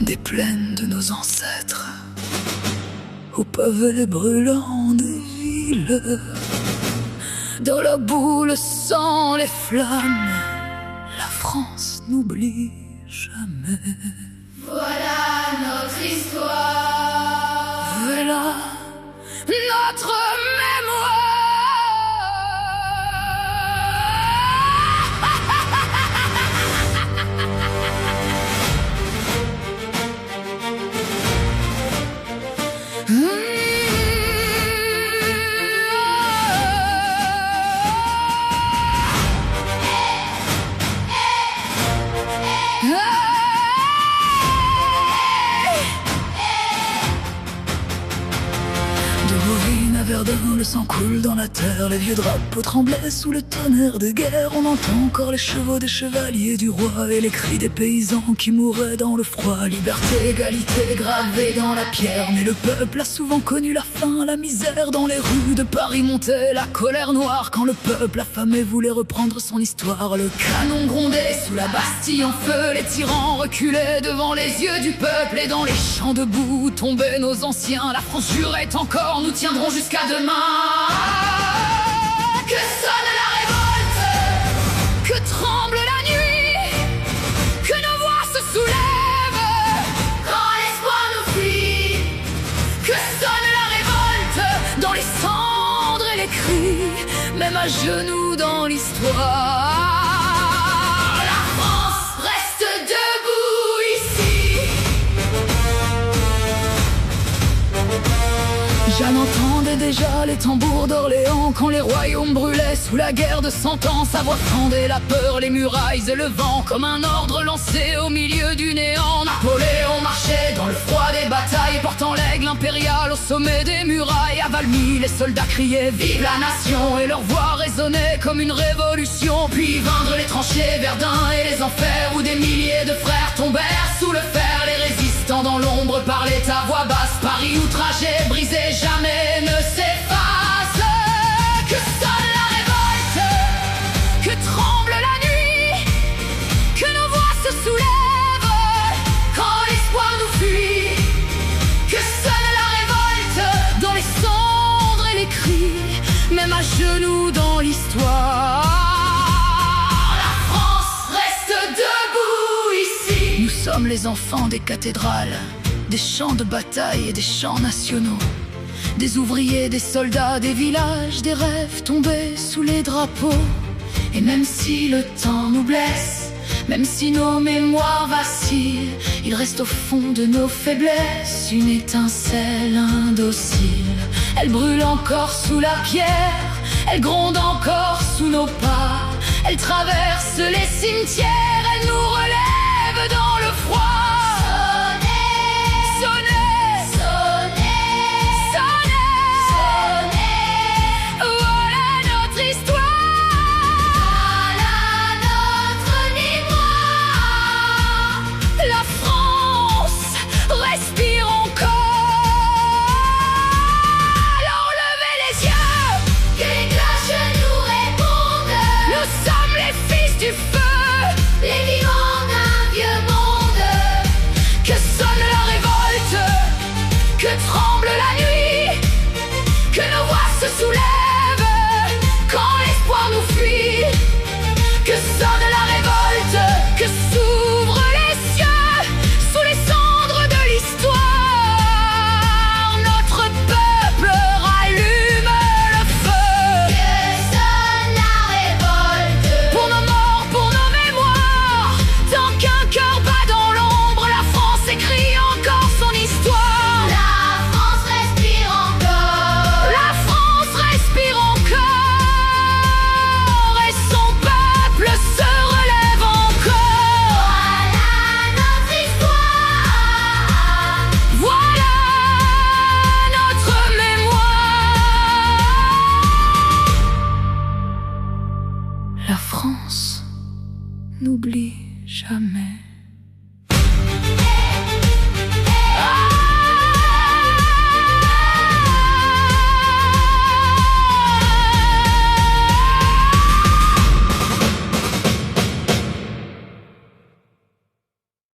des plaines de nos ancêtres, aux pavés brûlants des villes, dans la boue, le sang, les flammes, la France n'oublie jamais. Voilà notre histoire, Voilà notre mémoire. Verdun, le sang coule dans la terre, les vieux drapeaux tremblaient sous le tonnerre de guerre. On entend encore les chevaux des chevaliers du roi et les cris des paysans qui mouraient dans le froid. Liberté, égalité gravée dans la pierre, mais le peuple a souvent connu la faim, la misère. Dans les rues de Paris montait la colère noire quand le peuple affamé voulait reprendre son histoire. Le canon grondait sous la Bastille en feu, les tyrans reculaient devant les yeux du peuple. Et dans les champs de boue tombaient nos anciens, la France jurait encore, nous tiendrons jusqu'à demain. que sonne la révolte, Que tremble la nuit, que nos voix se soulèvent, quand l'espoir nous fuit, que sonne la révolte dans les cendres et les cris, même à genoux dans l'histoire. la France reste debout ici. J'en entendais déjà les tambours d'Orléans quand les royaumes brûlaient sous la guerre de 100 ans. Sa voix fendait la peur, les murailles et le vent, comme un ordre lancé au milieu du néant. Napoléon marchait dans le froid des batailles, portant l'aigle impérial au sommet des murailles. À Valmy, les soldats criaient vive la nation, et leur voix résonnait comme une révolution. Puis vindre les tranchées, Verdun et les enfers, où des milliers de frères tombèrent sous le fer. Les résistants dans l'ombre parlaient à voix basse, Paris outragé, brisé, jamais ne s'efface. Que sonne la révolte, Que tremble la nuit, que nos voix se soulèvent, quand l'espoir nous fuit, que sonne la révolte dans les cendres et les cris, même à genoux dans l'histoire. la France reste debout ici. Nous sommes les enfants des cathédrales, des champs de bataille et des chants nationaux, des ouvriers, des soldats, des villages, des rêves tombés sous les drapeaux. Et même si le temps nous blesse, même si nos mémoires vacillent, il reste au fond de nos faiblesses une étincelle indocile. Elle brûle encore sous la pierre, elle gronde encore sous nos pas. Elle traverse les cimetières, elle nous relève dans le froid. Que tremble la nuit, que nos voix se soulèvent, quand l'espoir nous fuit, que sonne la révolte, que s'ouvrent les cieux sous les cendres de l'histoire. Notre peuple rallume le feu. Que sonne la révolte, Pour nos morts, pour nos mémoires, tant qu'un cœur bat dans l'ombre, la France écrit encore son histoire. La France n'oublie jamais.